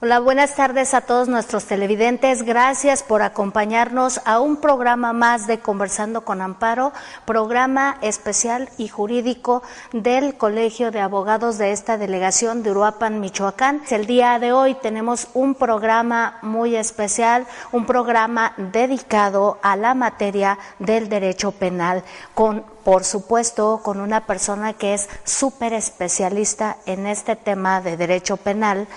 Hola, buenas tardes a todos nuestros televidentes. Gracias por acompañarnos a un programa más de Conversando con Amparo, programa especial y jurídico del Colegio de Abogados de esta delegación de Uruapan, Michoacán. El día de hoy tenemos un programa muy especial, un programa dedicado a la materia del derecho penal, por supuesto, con una persona que es súper especialista en este tema de derecho penal.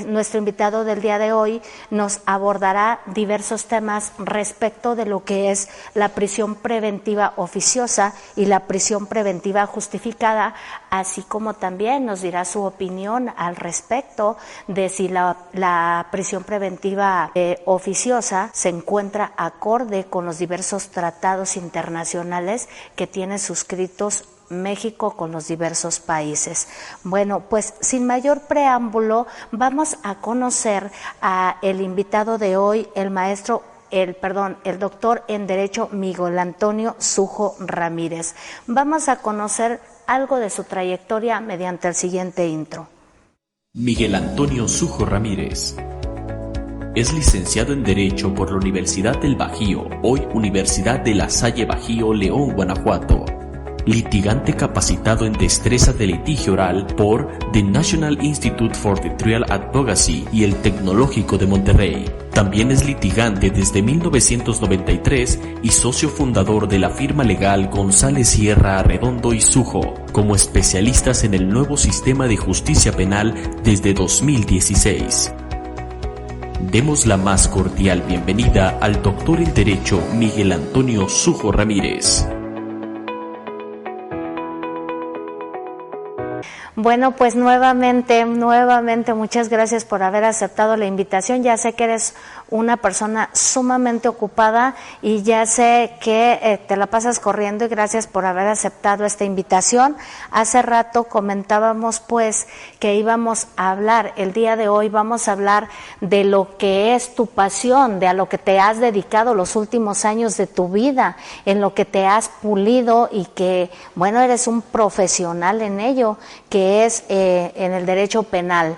Nuestro invitado del día de hoy nos abordará diversos temas respecto de lo que es la prisión preventiva oficiosa y la prisión preventiva justificada, así como también nos dirá su opinión al respecto de si la prisión preventiva oficiosa se encuentra acorde con los diversos tratados internacionales que tiene suscritos México con los diversos países. Bueno, pues sin mayor preámbulo, vamos a conocer a el invitado de hoy, el doctor en Derecho Miguel Antonio Sujo Ramírez. Vamos a conocer algo de su trayectoria mediante el siguiente intro. Miguel Antonio Sujo Ramírez es licenciado en Derecho por la Universidad del Bajío, hoy Universidad de La Salle Bajío, León, Guanajuato. Litigante capacitado en destreza de litigio oral por The National Institute for the Trial Advocacy y el Tecnológico de Monterrey. También es litigante desde 1993 y socio fundador de la firma legal González Sierra Arredondo y Sujo, como especialistas en el nuevo sistema de justicia penal desde 2016. Demos la más cordial bienvenida al doctor en Derecho Miguel Antonio Sujo Ramírez. Bueno, pues nuevamente, muchas gracias por haber aceptado la invitación. Ya sé que eres una persona sumamente ocupada y ya sé que te la pasas corriendo y gracias por haber aceptado esta invitación. Hace rato comentábamos pues que íbamos a hablar, el día de hoy vamos a hablar de lo que es tu pasión, de a lo que te has dedicado los últimos años de tu vida, en lo que te has pulido y que, bueno, eres un profesional en ello, que es en el derecho penal.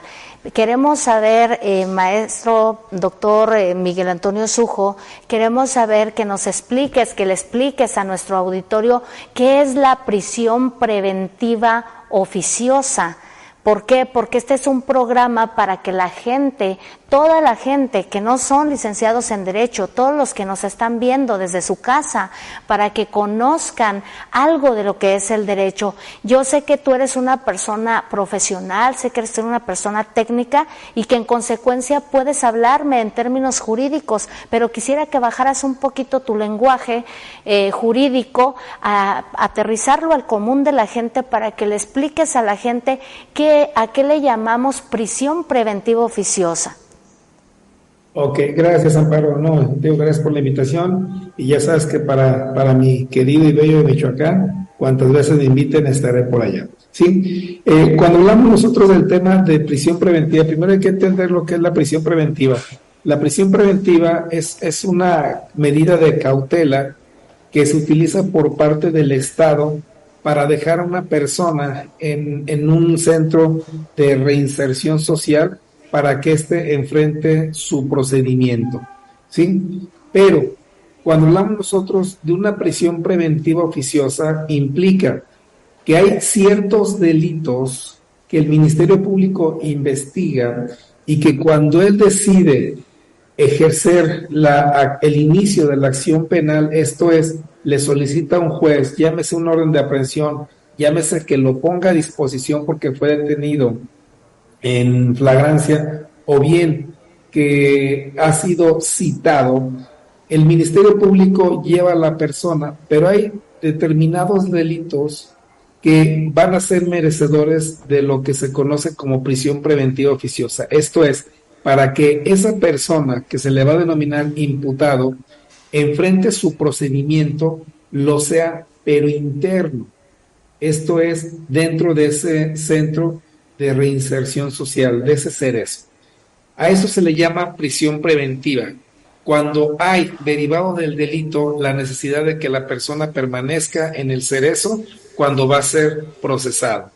Queremos saber, maestro, doctor Miguel Antonio Sujo, queremos saber que nos expliques, que le expliques a nuestro auditorio qué es la prisión preventiva oficiosa. ¿Por qué? Porque este es un programa para que la gente, toda la gente que no son licenciados en Derecho, todos los que nos están viendo desde su casa, para que conozcan algo de lo que es el derecho. Yo sé que tú eres una persona profesional, sé que eres una persona técnica y que en consecuencia puedes hablarme en términos jurídicos, pero quisiera que bajaras un poquito tu lenguaje jurídico, a aterrizarlo al común de la gente para que le expliques a la gente a qué le llamamos prisión preventiva oficiosa. Ok, gracias Amparo, gracias por la invitación y ya sabes que para mi querido y bello Michoacán, cuantas veces me inviten estaré por allá. Sí, cuando hablamos nosotros del tema de prisión preventiva, primero hay que entender lo que es la prisión preventiva. La prisión preventiva es una medida de cautela que se utiliza por parte del Estado para dejar a una persona en un centro de reinserción social para que éste enfrente su procedimiento, ¿sí? Pero cuando hablamos nosotros de una prisión preventiva oficiosa, implica que hay ciertos delitos que el Ministerio Público investiga y que cuando él decide ejercer el inicio de la acción penal, esto es, le solicita a un juez, llámese un orden de aprehensión, llámese que lo ponga a disposición porque fue detenido en flagrancia, o bien que ha sido citado, el Ministerio Público lleva a la persona, pero hay determinados delitos que van a ser merecedores de lo que se conoce como prisión preventiva oficiosa. Esto es, para que esa persona que se le va a denominar imputado enfrente su procedimiento, lo sea, pero interno. Esto es, dentro de ese centro de reinserción social, de ese cerezo. A eso se le llama prisión preventiva. Cuando hay, derivado del delito, la necesidad de que la persona permanezca en el cerezo cuando va a ser procesado.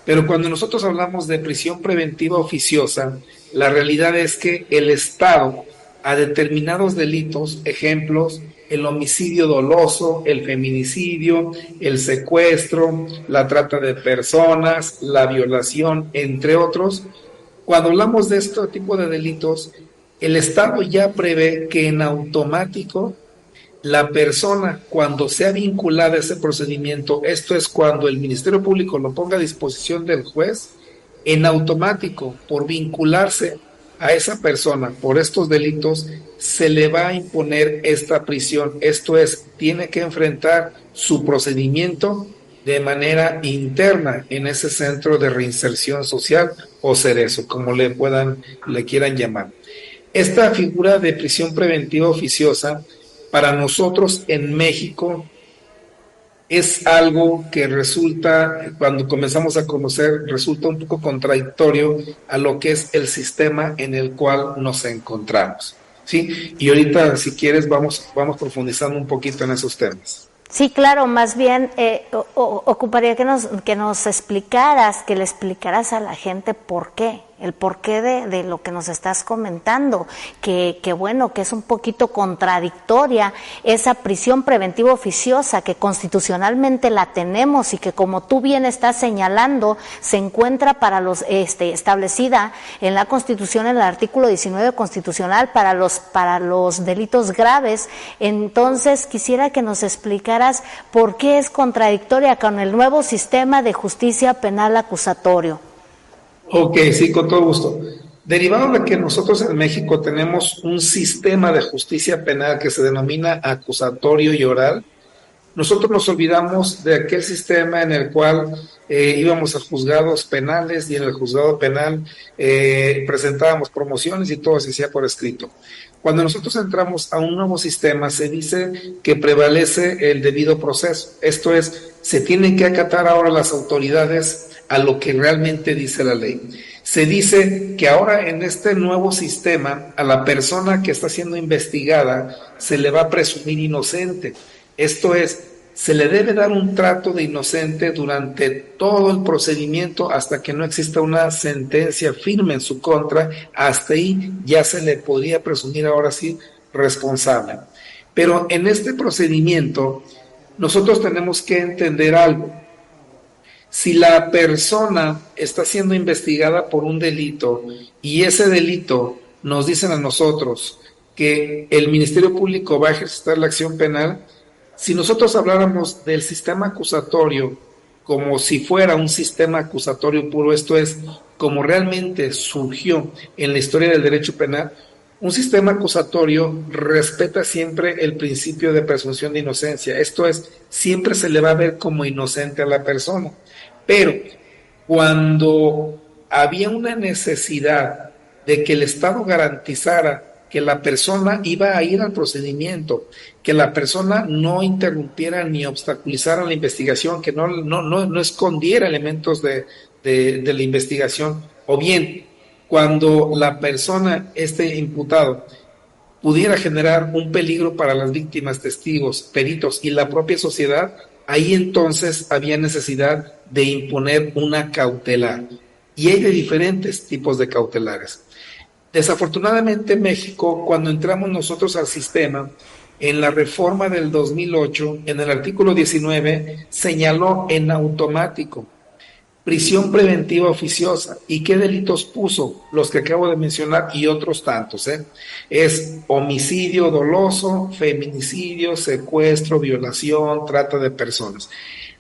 Pero cuando nosotros hablamos de prisión preventiva oficiosa, La realidad es que el Estado, a determinados delitos, ejemplos, el homicidio doloso, el feminicidio, el secuestro, la trata de personas, la violación, entre otros, cuando hablamos de este tipo de delitos, el Estado ya prevé que en automático la persona, cuando sea vinculada a ese procedimiento, esto es cuando el Ministerio Público lo ponga a disposición del juez, en automático, por vincularse a esa persona por estos delitos, se le va a imponer esta prisión. Esto es, tiene que enfrentar su procedimiento de manera interna en ese centro de reinserción social o cerezo, como le quieran llamar. Esta figura de prisión preventiva oficiosa, para nosotros en México, es algo que resulta, cuando comenzamos a conocer, resulta un poco contradictorio a lo que es el sistema en el cual nos encontramos, ¿sí? Y ahorita, si quieres, vamos profundizando un poquito en esos temas. Sí, claro, más bien ocuparía que nos explicaras, que le explicaras a la gente el porqué de lo que nos estás comentando, que bueno, que es un poquito contradictoria esa prisión preventiva oficiosa que constitucionalmente la tenemos y que, como tú bien estás señalando, se encuentra para los establecida en la Constitución, en el artículo 19 constitucional para los delitos graves. Entonces quisiera que nos explicaras por qué es contradictoria con el nuevo sistema de justicia penal acusatorio. Ok, sí, con todo gusto. Derivado de que nosotros en México tenemos un sistema de justicia penal que se denomina acusatorio y oral, nosotros nos olvidamos de aquel sistema en el cual íbamos a juzgados penales y en el juzgado penal presentábamos promociones y todo se hacía por escrito. Cuando nosotros entramos a un nuevo sistema, se dice que prevalece el debido proceso. Esto es, se tienen que acatar ahora las autoridades a lo que realmente dice la ley. Se dice que ahora en este nuevo sistema, a la persona que está siendo investigada se le va a presumir inocente. Esto es, se le debe dar un trato de inocente durante todo el procedimiento hasta que no exista una sentencia firme en su contra. Hasta ahí ya se le podría presumir ahora sí responsable. Pero en este procedimiento nosotros tenemos que entender algo. Si la persona está siendo investigada por un delito y ese delito nos dicen a nosotros que el Ministerio Público va a ejercer la acción penal, si nosotros habláramos del sistema acusatorio como si fuera un sistema acusatorio puro, esto es, como realmente surgió en la historia del derecho penal, un sistema acusatorio respeta siempre el principio de presunción de inocencia. Esto es, siempre se le va a ver como inocente a la persona. Pero cuando había una necesidad de que el Estado garantizara que la persona iba a ir al procedimiento, que la persona no interrumpiera ni obstaculizara la investigación, que no escondiera elementos de la investigación, o bien cuando la persona, este imputado, pudiera generar un peligro para las víctimas, testigos, peritos y la propia sociedad, ahí entonces había necesidad de imponer una cautelar. Y hay de diferentes tipos de cautelares. Desafortunadamente en México, cuando entramos nosotros al sistema, en la reforma del 2008, en el artículo 19, señaló en automático prisión preventiva oficiosa. ¿Y qué delitos puso? Los que acabo de mencionar y otros tantos. Es homicidio doloso, feminicidio, secuestro, violación, trata de personas.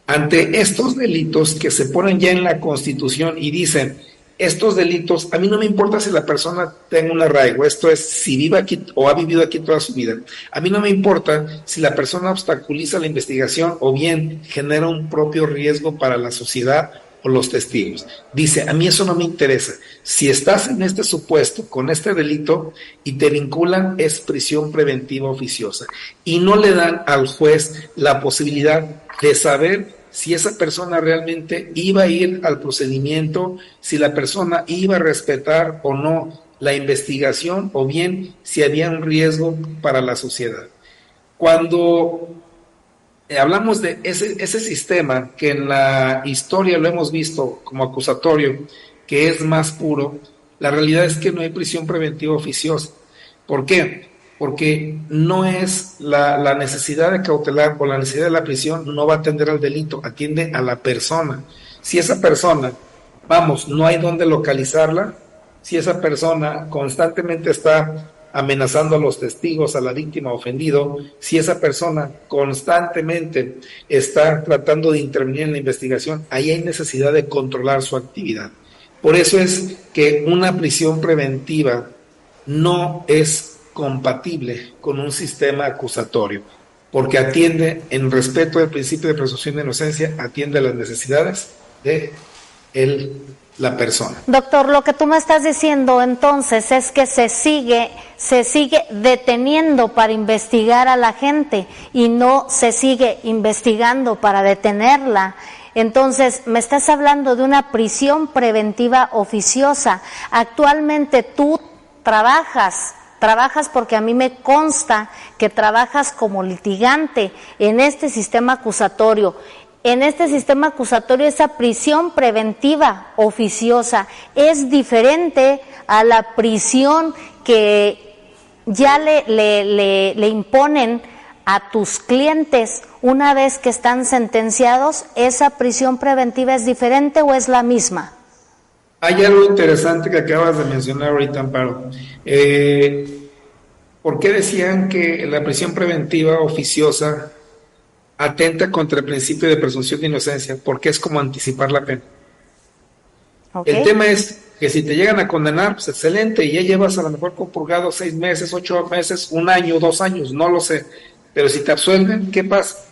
Ante estos delitos que se ponen ya en la Constitución y dicen, estos delitos, a mí no me importa si la persona tenga un arraigo, esto es, si vive aquí o ha vivido aquí toda su vida. A mí no me importa si la persona obstaculiza la investigación o bien genera un propio riesgo para la sociedad o los testigos. Dice, a mí eso no me interesa. Si estás en este supuesto, con este delito, y te vinculan, es prisión preventiva oficiosa. Y no le dan al juez la posibilidad de saber si esa persona realmente iba a ir al procedimiento, si la persona iba a respetar o no la investigación, o bien si había un riesgo para la sociedad. Cuando hablamos de ese sistema que en la historia lo hemos visto como acusatorio, que es más puro, La realidad es que no hay prisión preventiva oficiosa. ¿Por qué? Porque no es la necesidad de cautelar o la necesidad de la prisión no va a atender al delito, atiende a la persona. Si esa persona, vamos, no hay dónde localizarla, si esa persona constantemente está amenazando a los testigos, a la víctima ofendido, si esa persona constantemente está tratando de intervenir en la investigación, ahí hay necesidad de controlar su actividad. Por eso es que una prisión preventiva no es compatible con un sistema acusatorio, porque atiende, en respeto al principio de presunción de inocencia, atiende a las necesidades de la persona. Doctor, lo que tú me estás diciendo entonces es que se sigue deteniendo para investigar a la gente y no se sigue investigando para detenerla. Entonces, me estás hablando de una prisión preventiva oficiosa. Actualmente tú trabajas porque a mí me consta que trabajas como litigante en este sistema acusatorio. En este sistema acusatorio, esa prisión preventiva oficiosa es diferente a la prisión que ya le imponen a tus clientes una vez que están sentenciados. ¿Esa prisión preventiva es diferente o es la misma? Hay algo interesante que acabas de mencionar ahorita, Amparo. ¿Por qué decían que la prisión preventiva oficiosa atenta contra el principio de presunción de inocencia? Porque es como anticipar la pena. Okay. El tema es que si te llegan a condenar, pues excelente, y ya llevas a lo mejor compurgado 6 meses, 8 meses, 1 año, 2 años, no lo sé. Pero si te absuelven, ¿qué pasa?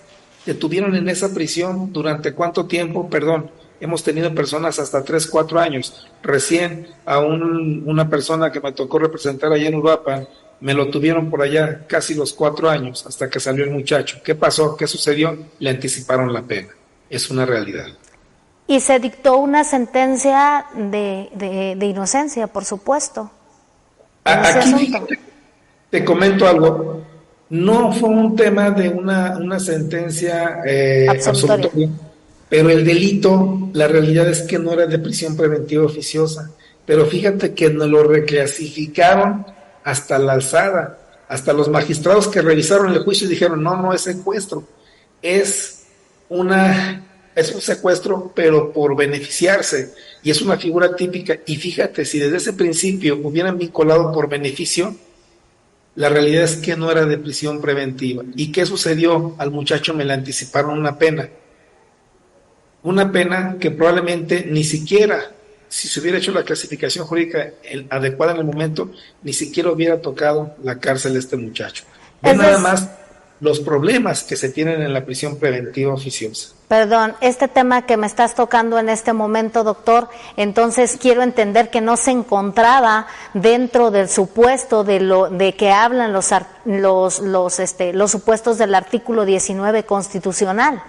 Te tuvieron en esa prisión durante ¿cuánto tiempo? Perdón, hemos tenido personas hasta 3, 4 años. Recién a una persona que me tocó representar allá en Uruapan, me lo tuvieron por allá casi los 4 años hasta que salió el muchacho. ¿Qué pasó? ¿Qué sucedió? Le anticiparon la pena. Es una realidad. Y se dictó una sentencia de inocencia, por supuesto. Aquí te comento algo. No fue un tema de una sentencia absolutoria, pero el delito, la realidad es que no era de prisión preventiva oficiosa. Pero fíjate que nos lo reclasificaron hasta la alzada, hasta los magistrados que revisaron el juicio y dijeron, no es secuestro, es un secuestro, pero por beneficiarse, y es una figura típica. Y fíjate, si desde ese principio hubieran vinculado por beneficio, la realidad es que no era de prisión preventiva. ¿Y qué sucedió? Al muchacho me le anticiparon una pena que probablemente ni siquiera, si se hubiera hecho la clasificación jurídica adecuada en el momento, ni siquiera hubiera tocado la cárcel este muchacho. Ve nada más los problemas que se tienen en la prisión preventiva oficiosa. Perdón, este tema que me estás tocando en este momento, doctor, entonces quiero entender que no se encontraba dentro del supuesto de que hablan los supuestos del artículo 19 constitucional.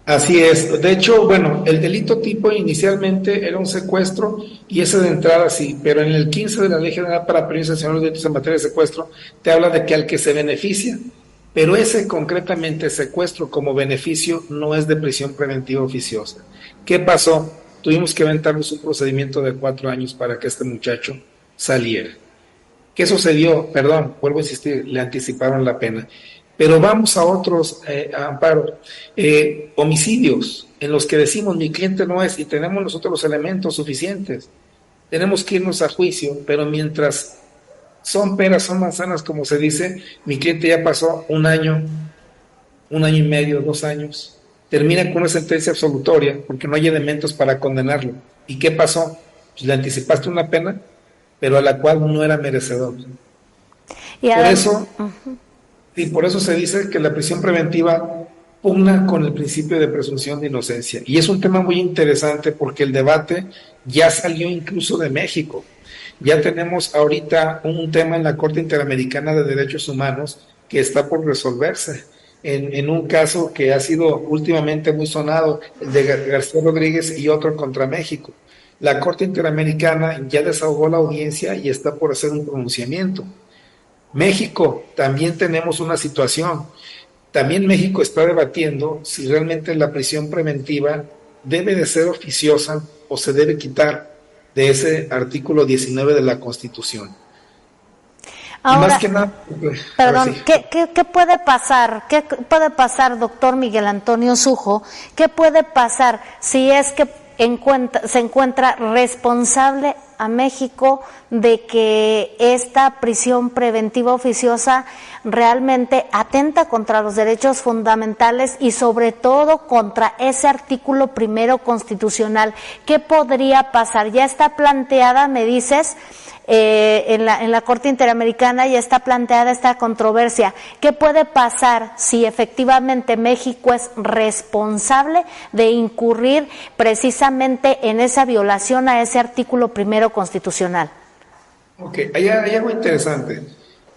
Así es. De hecho, bueno, el delito tipo inicialmente era un secuestro y ese de entrada sí, pero en el 15 de la Ley General para Prevenir y Sancionar los Delitos en Materia de Secuestro te habla de que al que se beneficia, pero ese concretamente secuestro como beneficio no es de prisión preventiva oficiosa. ¿Qué pasó? Tuvimos que aventarnos un procedimiento de 4 años para que este muchacho saliera. ¿Qué sucedió? Perdón, vuelvo a insistir, le anticiparon la pena. Pero vamos a otros, Amparo, homicidios en los que decimos mi cliente no es, y tenemos nosotros los elementos suficientes. Tenemos que irnos a juicio, pero mientras son peras, son manzanas, como se dice, mi cliente ya pasó 1 año, 1 año y medio, 2 años, termina con una sentencia absolutoria porque no hay elementos para condenarlo. ¿Y qué pasó? Pues le anticipaste una pena, pero a la cual no era merecedor. Por eso se dice que la prisión preventiva pugna con el principio de presunción de inocencia. Y es un tema muy interesante porque el debate ya salió incluso de México. Ya tenemos ahorita un tema en la Corte Interamericana de Derechos Humanos que está por resolverse. En un caso que ha sido últimamente muy sonado, el de García Rodríguez y otro contra México. La Corte Interamericana ya desahogó la audiencia y está por hacer un pronunciamiento. México, también tenemos una situación. También México está debatiendo si realmente la prisión preventiva debe de ser oficiosa o se debe quitar. de ese artículo 19 de la Constitución. Ahora, y más que nada, perdón, sí. ¿qué puede pasar? ¿Qué puede pasar, doctor Miguel Antonio Sujo? ¿Qué puede pasar si es que se encuentra responsable a México de que esta prisión preventiva oficiosa realmente atenta contra los derechos fundamentales y sobre todo contra ese artículo primero constitucional? ¿Qué podría pasar? Ya está planteada, me dices, en la Corte Interamericana ya está planteada esta controversia. ¿Qué puede pasar si efectivamente México es responsable de incurrir precisamente en esa violación a ese artículo primero constitucional? Ok, hay algo interesante.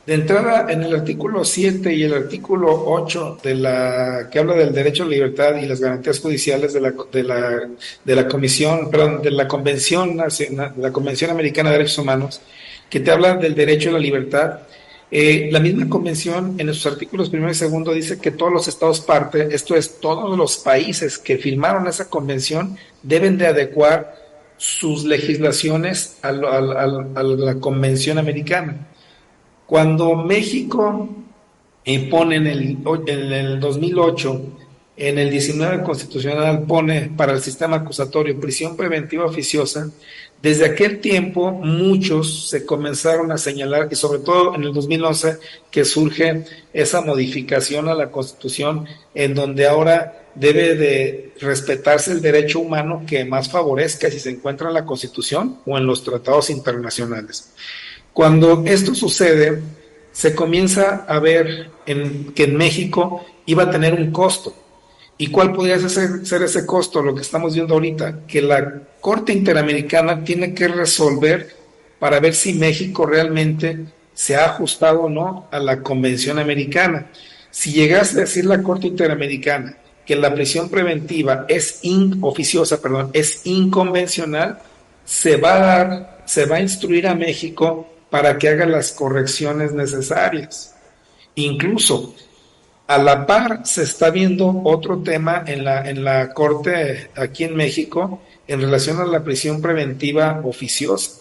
De entrada, en el artículo 7 y el artículo 8 que habla del derecho a la libertad y las garantías judiciales de la Comisión, perdón, de la Convención Americana de Derechos Humanos, que te habla del derecho a la libertad. La misma convención, en sus artículos 1 y 2, dice que todos los estados parte, esto es, todos los países que firmaron esa convención deben de adecuar sus legislaciones a la Convención Americana. Cuando México pone en el 2008, en el 19 constitucional pone para el sistema acusatorio prisión preventiva oficiosa, desde aquel tiempo muchos se comenzaron a señalar, y sobre todo en el 2011 que surge esa modificación a la Constitución, en donde ahora debe de respetarse el derecho humano que más favorezca si se encuentra en la Constitución o en los tratados internacionales. Cuando esto sucede, se comienza a ver que en México iba a tener un costo. ¿Y cuál podría ser ese costo? Lo que estamos viendo ahorita, que la Corte Interamericana tiene que resolver para ver si México realmente se ha ajustado o no a la Convención Americana. Si llegase a decir la Corte Interamericana que la prisión preventiva es inconvencional, se va a instruir a México para que haga las correcciones necesarias. Incluso, a la par, se está viendo otro tema en la Corte aquí en México en relación a la prisión preventiva oficiosa,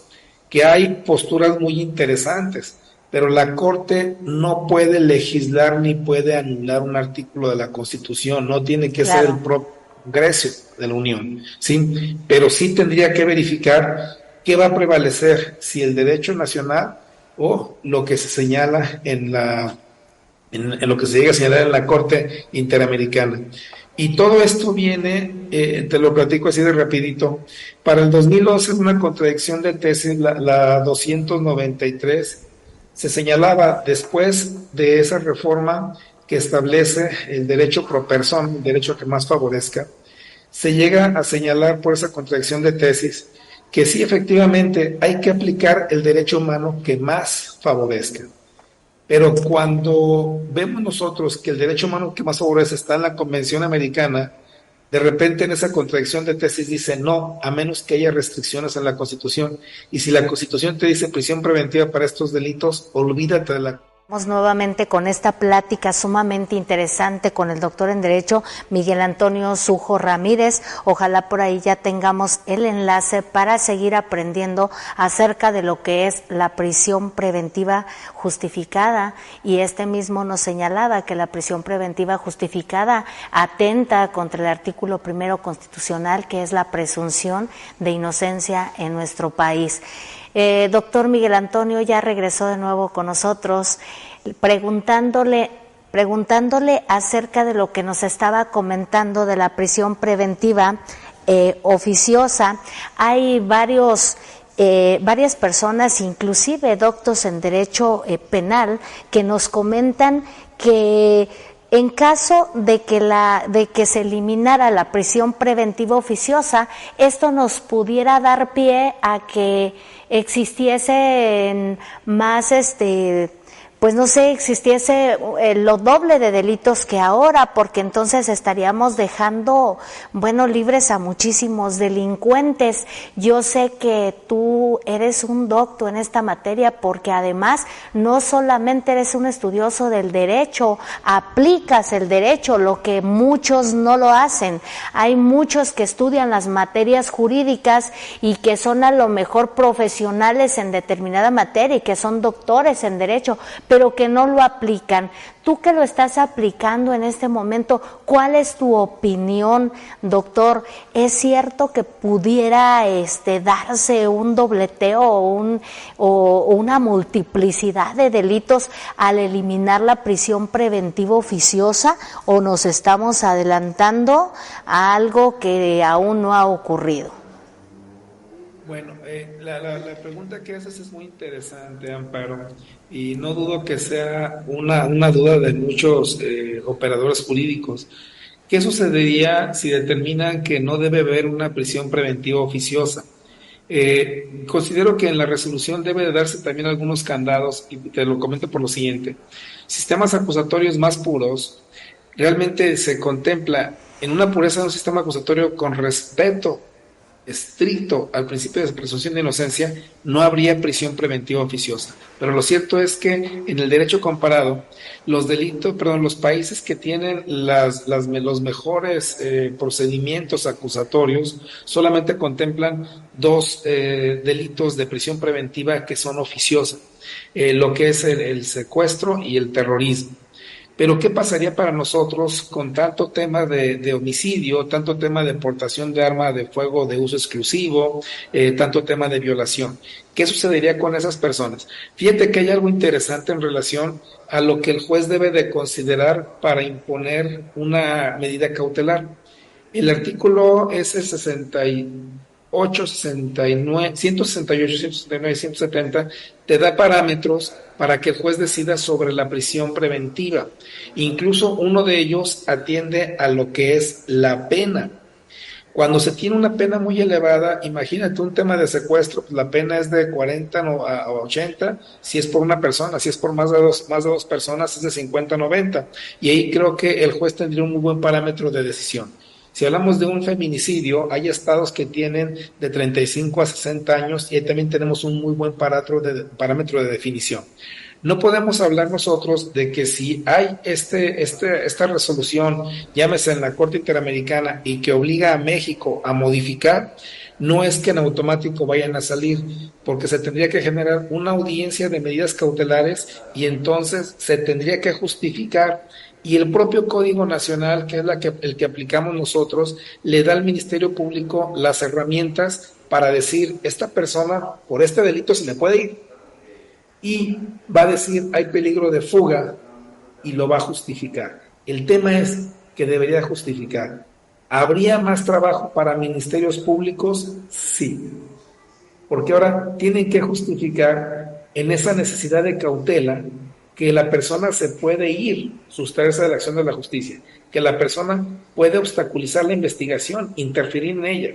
que hay posturas muy interesantes, pero la Corte no puede legislar ni puede anular un artículo de la Constitución, no tiene que ser el propio Congreso de la Unión, ¿sí? Pero sí tendría que verificar qué va a prevalecer, si el derecho nacional o lo que se señala en lo que se llega a señalar en la Corte Interamericana. Y todo esto viene, te lo platico así de rapidito, para el 2011 una contradicción de tesis, la 293, se señalaba después de esa reforma que establece el derecho pro persona, el derecho que más favorezca, se llega a señalar por esa contradicción de tesis que sí, efectivamente, hay que aplicar el derecho humano que más favorezca. Pero cuando vemos nosotros que el derecho humano que más favorece está en la Convención Americana, de repente en esa contradicción de tesis dice no, a menos que haya restricciones en la Constitución. Y si la Constitución te dice prisión preventiva para estos delitos, olvídate de la... Vamos nuevamente con esta plática sumamente interesante con el doctor en Derecho Miguel Antonio Sujo Ramírez. Ojalá por ahí ya tengamos el enlace para seguir aprendiendo acerca de lo que es la prisión preventiva justificada. Y este mismo nos señalaba que la prisión preventiva justificada atenta contra el artículo primero constitucional, que es la presunción de inocencia en nuestro país. Doctor Miguel Antonio ya regresó de nuevo con nosotros, preguntándole acerca de lo que nos estaba comentando de la prisión preventiva oficiosa. Hay varias personas, inclusive doctos en derecho penal, que nos comentan que en caso de que se eliminara la prisión preventiva oficiosa, esto nos pudiera dar pie a que existiesen más pues no sé, existiese lo doble de delitos que ahora, porque entonces estaríamos dejando, bueno, libres a muchísimos delincuentes. Yo sé que tú eres un docto en esta materia porque además no solamente eres un estudioso del derecho, aplicas el derecho, lo que muchos no lo hacen. Hay muchos que estudian las materias jurídicas y que son a lo mejor profesionales en determinada materia y que son doctores en derecho, pero que no lo aplican. Tú que lo estás aplicando en este momento, ¿cuál es tu opinión, doctor? ¿Es cierto que pudiera darse un dobleteo o una multiplicidad de delitos al eliminar la prisión preventiva oficiosa, o nos estamos adelantando a algo que aún no ha ocurrido? Bueno, la pregunta que haces es muy interesante, Amparo, y no dudo que sea una duda de muchos operadores jurídicos. ¿Qué sucedería si determinan que no debe haber una prisión preventiva oficiosa? Considero que en la resolución debe de darse también algunos candados, y te lo comento por lo siguiente. Sistemas acusatorios más puros, realmente se contempla en una pureza de un sistema acusatorio con respeto estricto al principio de presunción de inocencia, no habría prisión preventiva oficiosa. Pero lo cierto es que en el derecho comparado, los países que tienen los mejores procedimientos acusatorios solamente contemplan dos delitos de prisión preventiva que son oficiosas, lo que es el secuestro y el terrorismo. Pero ¿qué pasaría para nosotros con tanto tema de homicidio, tanto tema de portación de arma de fuego de uso exclusivo, tanto tema de violación? ¿Qué sucedería con esas personas? Fíjate que hay algo interesante en relación a lo que el juez debe de considerar para imponer una medida cautelar. El artículo es el 68, 69, 168, 169, 170, te da parámetros para que el juez decida sobre la prisión preventiva. Incluso uno de ellos atiende a lo que es la pena. Cuando se tiene una pena muy elevada, imagínate un tema de secuestro, pues la pena es de 40 a 80, si es por una persona, si es por más de dos personas es de 50 a 90. Y ahí creo que el juez tendría un muy buen parámetro de decisión. Si hablamos de un feminicidio, hay estados que tienen de 35 a 60 años y ahí también tenemos un muy buen parámetro de definición. No podemos hablar nosotros de que si hay esta resolución, llámese en la Corte Interamericana, y que obliga a México a modificar, no es que en automático vayan a salir, porque se tendría que generar una audiencia de medidas cautelares y entonces se tendría que justificar. Y el propio Código Nacional, que es el que aplicamos nosotros, le da al Ministerio Público las herramientas para decir, esta persona por este delito se le puede ir. Y va a decir, hay peligro de fuga, y lo va a justificar. El tema es que debería justificar. ¿Habría más trabajo para ministerios públicos? Sí. Porque ahora tienen que justificar en esa necesidad de cautela que la persona se puede ir, sustraerse de la acción de la justicia, que la persona puede obstaculizar la investigación, interferir en ella,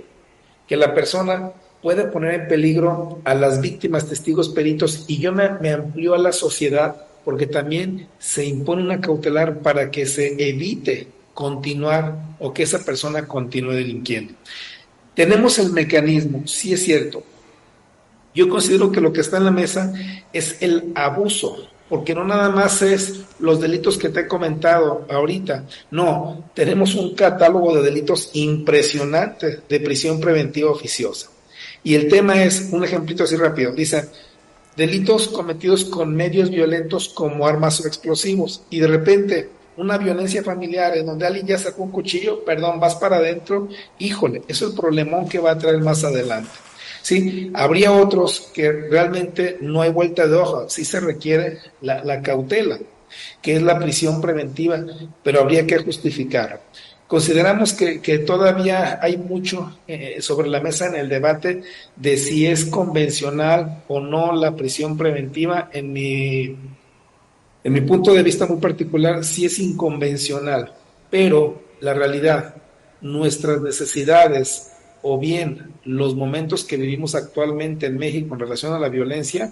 que la persona puede poner en peligro a las víctimas, testigos, peritos, y yo me amplío a la sociedad, porque también se impone una cautelar para que se evite continuar o que esa persona continúe delinquiendo. Tenemos el mecanismo, sí es cierto. Yo considero que lo que está en la mesa es el abuso, porque no nada más es los delitos que te he comentado ahorita, no, tenemos un catálogo de delitos impresionante de prisión preventiva oficiosa. Y el tema es, un ejemplito así rápido, dice, delitos cometidos con medios violentos como armas o explosivos, y de repente una violencia familiar en donde alguien ya sacó un cuchillo, perdón, vas para adentro, híjole, eso es el problemón que va a traer más adelante. Sí, habría otros que realmente no hay vuelta de hoja, sí se requiere la cautela, que es la prisión preventiva, pero habría que justificar. Consideramos que todavía hay mucho sobre la mesa en el debate de si es convencional o no la prisión preventiva. En mi punto de vista muy particular, sí es inconvencional, pero la realidad, nuestras necesidades, o bien los momentos que vivimos actualmente en México en relación a la violencia,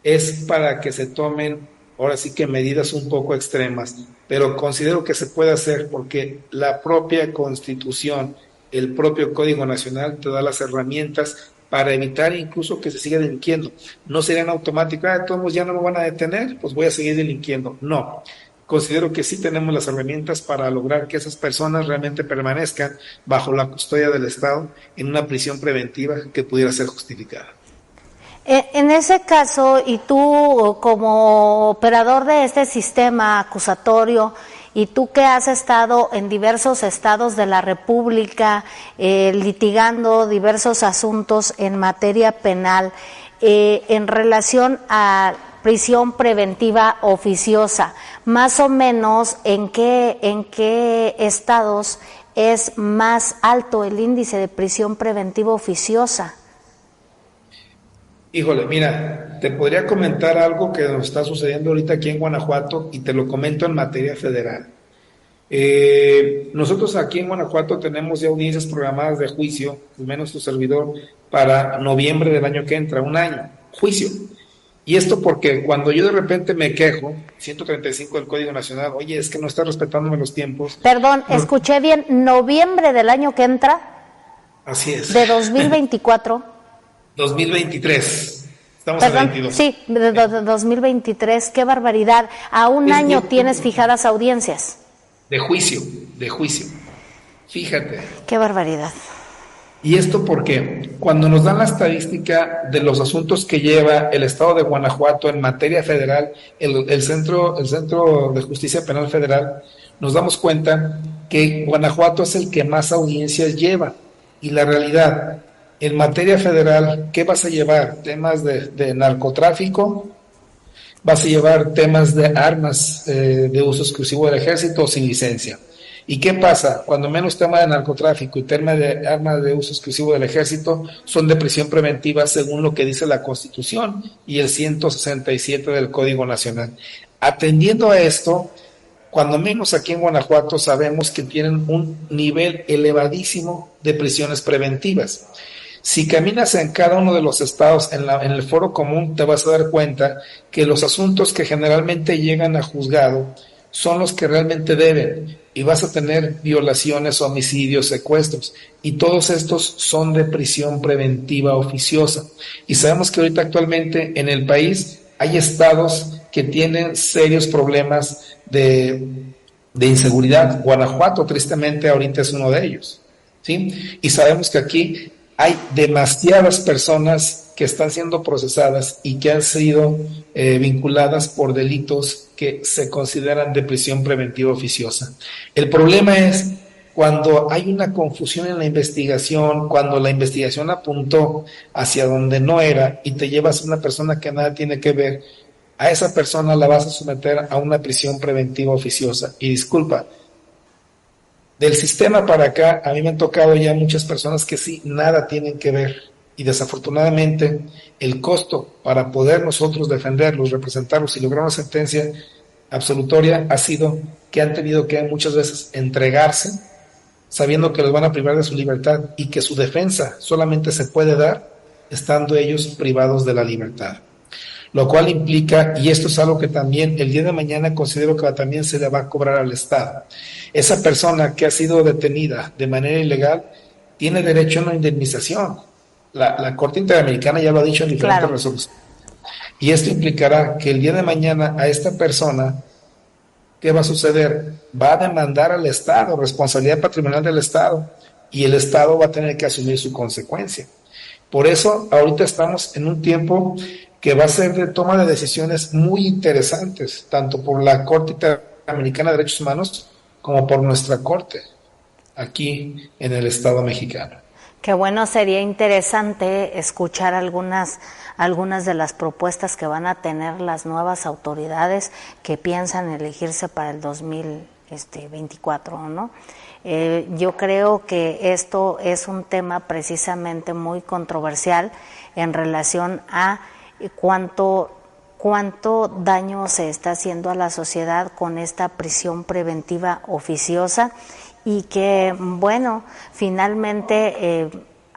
es para que se tomen ahora sí que medidas un poco extremas, pero considero que se puede hacer porque la propia Constitución, el propio Código Nacional te da las herramientas para evitar incluso que se siga delinquiendo. No serían automáticos, todos ya no me van a detener, pues voy a seguir delinquiendo. No, considero que sí tenemos las herramientas para lograr que esas personas realmente permanezcan bajo la custodia del Estado en una prisión preventiva que pudiera ser justificada. En ese caso, y tú como operador de este sistema acusatorio, y tú que has estado en diversos estados de la República litigando diversos asuntos en materia penal, en relación a prisión preventiva oficiosa, más o menos en qué estados es más alto el índice de prisión preventiva oficiosa. Híjole, mira, te podría comentar algo que nos está sucediendo ahorita aquí en Guanajuato y te lo comento en materia federal. Nosotros aquí en Guanajuato tenemos ya audiencias programadas de juicio, al menos tu servidor, para noviembre del año que entra, un año, juicio. Y esto porque cuando yo de repente me quejo, 135 del Código Nacional, oye, es que no está respetándome los tiempos. Perdón, no, escuché bien, noviembre del año que entra. Así es. De 2024. 2023. Estamos en 22. Sí, de 2023. Qué barbaridad. A un año tienes fijadas audiencias. De juicio. Fíjate. Qué barbaridad. Y esto porque cuando nos dan la estadística de los asuntos que lleva el Estado de Guanajuato en materia federal, el Centro de Justicia Penal Federal, nos damos cuenta que Guanajuato es el que más audiencias lleva. Y la realidad, en materia federal, ¿qué vas a llevar? ¿Temas de narcotráfico? ¿Vas a llevar temas de armas de uso exclusivo del ejército o sin licencia? ¿Y qué pasa? Cuando menos tema de narcotráfico y tema de armas de uso exclusivo del ejército son de prisión preventiva según lo que dice la Constitución y el 167 del Código Nacional. Atendiendo a esto, cuando menos aquí en Guanajuato sabemos que tienen un nivel elevadísimo de prisiones preventivas. Si caminas en cada uno de los estados en el foro común, te vas a dar cuenta que los asuntos que generalmente llegan a juzgado son los que realmente deben, y vas a tener violaciones, homicidios, secuestros, y todos estos son de prisión preventiva oficiosa. Y sabemos que ahorita actualmente en el país hay estados que tienen serios problemas de inseguridad. Guanajuato, tristemente, ahorita es uno de ellos, ¿sí? Y sabemos que aquí hay demasiadas personas que están siendo procesadas y que han sido vinculadas por delitos que se consideran de prisión preventiva oficiosa. El problema es cuando hay una confusión en la investigación, cuando la investigación apuntó hacia donde no era y te llevas a una persona que nada tiene que ver, a esa persona la vas a someter a una prisión preventiva oficiosa. Y disculpa, del sistema para acá, a mí me han tocado ya muchas personas que sí, nada tienen que ver. Y desafortunadamente, el costo para poder nosotros defenderlos, representarlos y lograr una sentencia absolutoria ha sido que han tenido que muchas veces entregarse, sabiendo que los van a privar de su libertad y que su defensa solamente se puede dar estando ellos privados de la libertad. Lo cual implica, y esto es algo que también el día de mañana considero que también se le va a cobrar al Estado. Esa persona que ha sido detenida de manera ilegal tiene derecho a una indemnización. La Corte Interamericana ya lo ha dicho en diferentes resoluciones. Y esto implicará que el día de mañana a esta persona, ¿qué va a suceder? Va a demandar al Estado, responsabilidad patrimonial del Estado, y el Estado va a tener que asumir su consecuencia. Por eso, ahorita estamos en un tiempo que va a ser de toma de decisiones muy interesantes, tanto por la Corte Interamericana de Derechos Humanos como por nuestra Corte, aquí en el Estado mexicano. Qué bueno, sería interesante escuchar algunas de las propuestas que van a tener las nuevas autoridades que piensan elegirse para el 2024, ¿no? Yo creo que esto es un tema precisamente muy controversial en relación a cuánto daño se está haciendo a la sociedad con esta prisión preventiva oficiosa y que, bueno, finalmente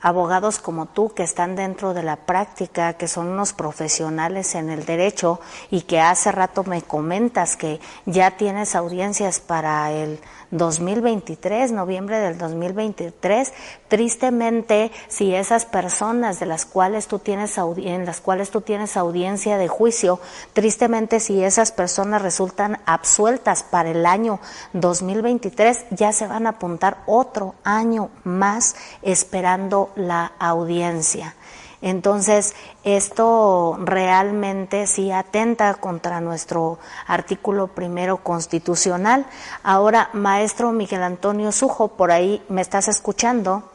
abogados como tú que están dentro de la práctica, que son unos profesionales en el derecho y que hace rato me comentas que ya tienes audiencias para el 2023, noviembre del 2023, tristemente, si esas personas en las cuales tú tienes audiencia de juicio, tristemente si esas personas resultan absueltas para el año 2023, ya se van a apuntar otro año más esperando la audiencia. Entonces, esto realmente sí atenta contra nuestro artículo primero constitucional. Ahora, maestro Miguel Antonio Sujo, por ahí me estás escuchando.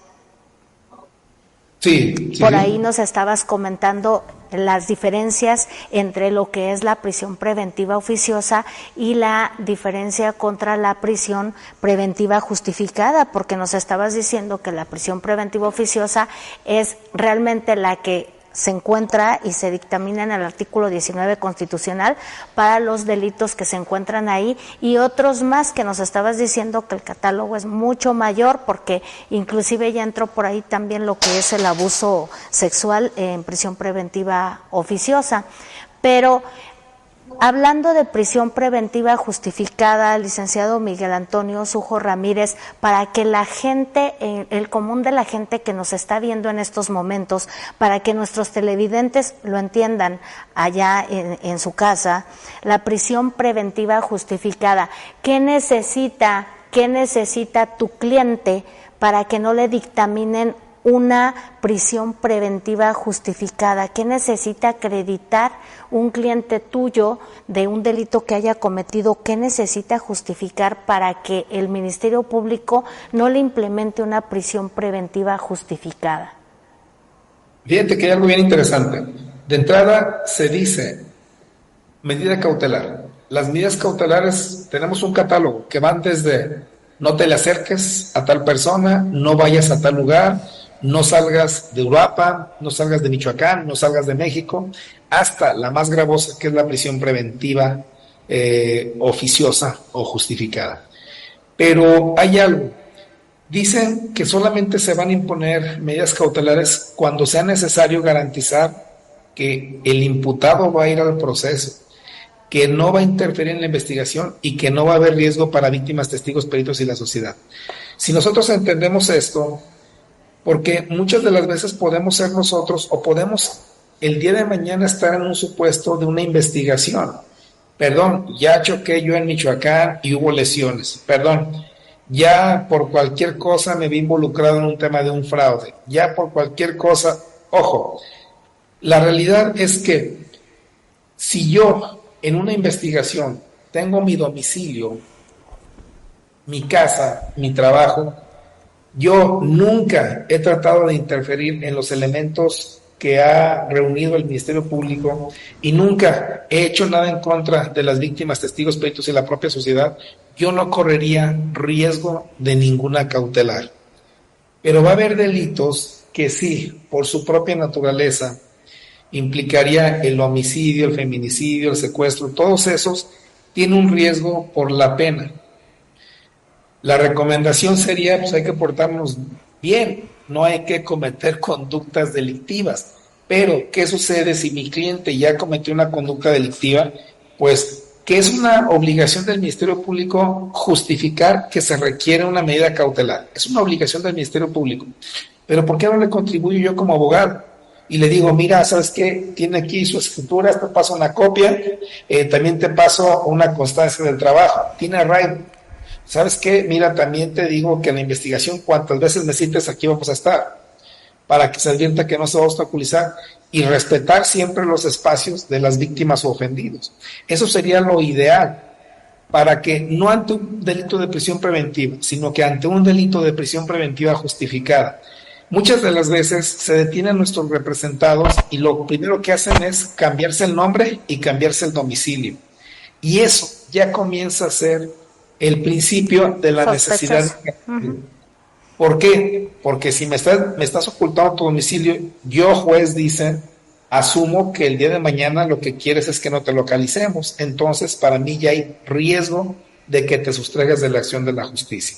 Sí. Por ahí nos estabas comentando las diferencias entre lo que es la prisión preventiva oficiosa y la diferencia contra la prisión preventiva justificada, porque nos estabas diciendo que la prisión preventiva oficiosa es realmente la que se encuentra y se dictamina en el artículo 19 constitucional para los delitos que se encuentran ahí y otros más que nos estabas diciendo que el catálogo es mucho mayor, porque inclusive ya entró por ahí también lo que es el abuso sexual en prisión preventiva oficiosa. Pero hablando de prisión preventiva justificada, licenciado Miguel Antonio Sujo Ramírez, para que la gente, el común de la gente que nos está viendo en estos momentos, para que nuestros televidentes lo entiendan allá en su casa, la prisión preventiva justificada, ¿qué necesita tu cliente para que no le dictaminen una prisión preventiva justificada? ¿Qué necesita acreditar un cliente tuyo de un delito que haya cometido? ¿Qué necesita justificar para que el Ministerio Público no le implemente una prisión preventiva justificada? Fíjate que hay algo bien interesante. De entrada se dice medida cautelar. Las medidas cautelares, tenemos un catálogo que van desde no te le acerques a tal persona, no vayas a tal lugar, no salgas de Uruapan, no salgas de Michoacán, no salgas de México, hasta la más gravosa, que es la prisión preventiva oficiosa o justificada. Pero hay algo. Dicen que solamente se van a imponer medidas cautelares cuando sea necesario garantizar que el imputado va a ir al proceso, que no va a interferir en la investigación y que no va a haber riesgo para víctimas, testigos, peritos y la sociedad. Si nosotros entendemos esto, porque muchas de las veces podemos ser nosotros o podemos el día de mañana estar en un supuesto de una investigación. Perdón, ya choqué yo en Michoacán y hubo lesiones. Perdón, ya por cualquier cosa me vi involucrado en un tema de un fraude. Ya por cualquier cosa, ojo, la realidad es que si yo en una investigación tengo mi domicilio, mi casa, mi trabajo, yo nunca he tratado de interferir en los elementos que ha reunido el Ministerio Público y nunca he hecho nada en contra de las víctimas, testigos, peritos y la propia sociedad. Yo no correría riesgo de ninguna cautelar. Pero va a haber delitos que sí, por su propia naturaleza, implicaría el homicidio, el feminicidio, el secuestro, todos esos tienen un riesgo por la pena. La recomendación sería, pues hay que portarnos bien, no hay que cometer conductas delictivas. Pero, ¿qué sucede si mi cliente ya cometió una conducta delictiva? Pues que es una obligación del Ministerio Público justificar que se requiere una medida cautelar. Es una obligación del Ministerio Público. Pero ¿por qué no le contribuyo yo como abogado? Y le digo, mira, ¿sabes qué? Tiene aquí su escritura, te paso una copia, también te paso una constancia del trabajo. Tiene arraigo. ¿Sabes qué? Mira, también te digo que en la investigación, cuantas veces me cites, aquí vamos a estar, para que se advierta que no se va a obstaculizar y respetar siempre los espacios de las víctimas o ofendidos. Eso sería lo ideal, para que no ante un delito de prisión preventiva, sino que ante un delito de prisión preventiva justificada. Muchas de las veces se detienen nuestros representados y lo primero que hacen es cambiarse el nombre y cambiarse el domicilio. Y eso ya comienza a ser el principio de la necesidad. ¿Por qué? Porque si me estás ocultando tu domicilio, yo, juez, dice, asumo que el día de mañana lo que quieres es que no te localicemos. Entonces, para mí ya hay riesgo de que te sustraigas de la acción de la justicia.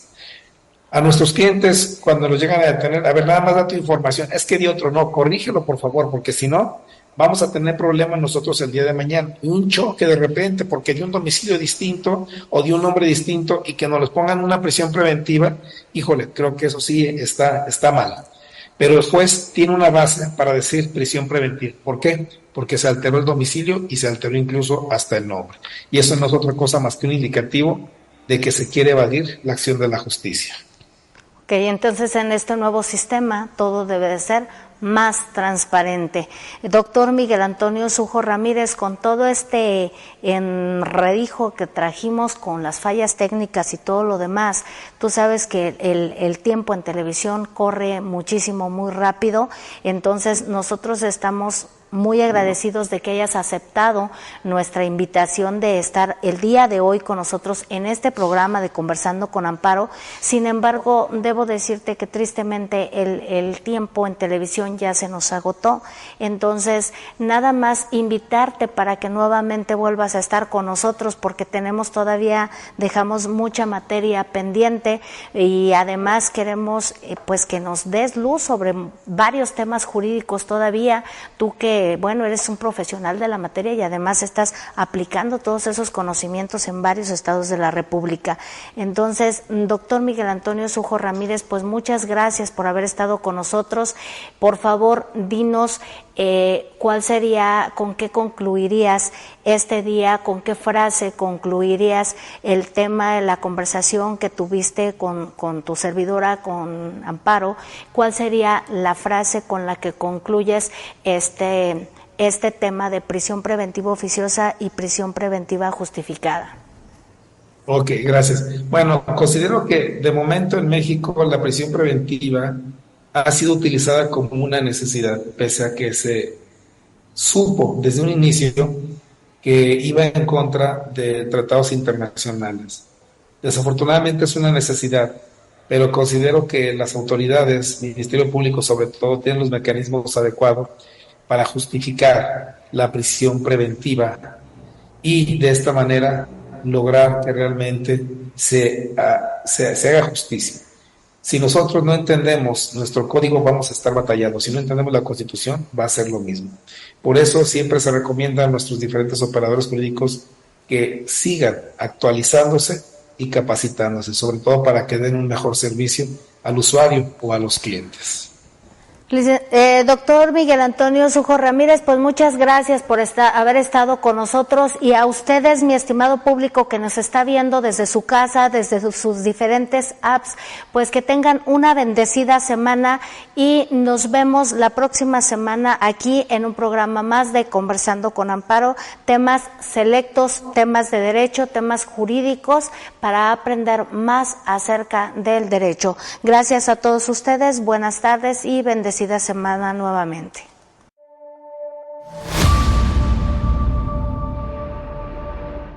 A nuestros clientes, cuando los llegan a detener, a ver, nada más da tu información, es que di otro, no, corrígelo por favor, porque si no, vamos a tener problemas nosotros el día de mañana. Un choque de repente, porque de un domicilio distinto o de un nombre distinto y que nos les pongan una prisión preventiva, híjole, creo que eso sí está mal. Pero el juez tiene una base para decir prisión preventiva. ¿Por qué? Porque se alteró el domicilio y se alteró incluso hasta el nombre. Y eso no es otra cosa más que un indicativo de que se quiere evadir la acción de la justicia. Ok, entonces en este nuevo sistema todo debe de ser más transparente. Doctor Miguel Antonio Sujo Ramírez, con todo este enredijo que trajimos con las fallas técnicas y todo lo demás, tú sabes que el tiempo en televisión corre muchísimo, muy rápido, entonces nosotros estamos muy agradecidos de que hayas aceptado nuestra invitación de estar el día de hoy con nosotros en este programa de Conversando con Amparo. Sin embargo, debo decirte que tristemente el tiempo en televisión ya se nos agotó. Entonces, nada más invitarte para que nuevamente vuelvas a estar con nosotros, porque dejamos mucha materia pendiente y además queremos pues que nos des luz sobre varios temas jurídicos todavía, tú que eres un profesional de la materia y además estás aplicando todos esos conocimientos en varios estados de la República. Entonces, doctor Miguel Antonio Sujo Ramírez, pues muchas gracias por haber estado con nosotros. Por favor, dinos cuál sería, con qué concluirías este día, con qué frase concluirías el tema de la conversación que tuviste con tu servidora, con Amparo. ¿Cuál sería la frase con la que concluyes este tema de prisión preventiva oficiosa y prisión preventiva justificada? Ok, gracias. Bueno, considero que de momento en México la prisión preventiva ha sido utilizada como una necesidad, pese a que se supo desde un inicio que iba en contra de tratados internacionales. Desafortunadamente es una necesidad, pero considero que las autoridades, Ministerio Público sobre todo, tienen los mecanismos adecuados para justificar la prisión preventiva y de esta manera lograr que realmente se haga justicia. Si nosotros no entendemos nuestro código, vamos a estar batallando. Si no entendemos la Constitución, va a ser lo mismo. Por eso siempre se recomienda a nuestros diferentes operadores jurídicos que sigan actualizándose y capacitándose, sobre todo para que den un mejor servicio al usuario o a los clientes. Doctor Miguel Antonio Sujo Ramírez, pues muchas gracias por haber estado con nosotros, y a ustedes, mi estimado público que nos está viendo desde su casa, desde sus diferentes apps, pues que tengan una bendecida semana y nos vemos la próxima semana aquí en un programa más de Conversando con Amparo, temas selectos, temas de derecho, temas jurídicos para aprender más acerca del derecho. Gracias a todos ustedes, buenas tardes y bendecidas semana nuevamente.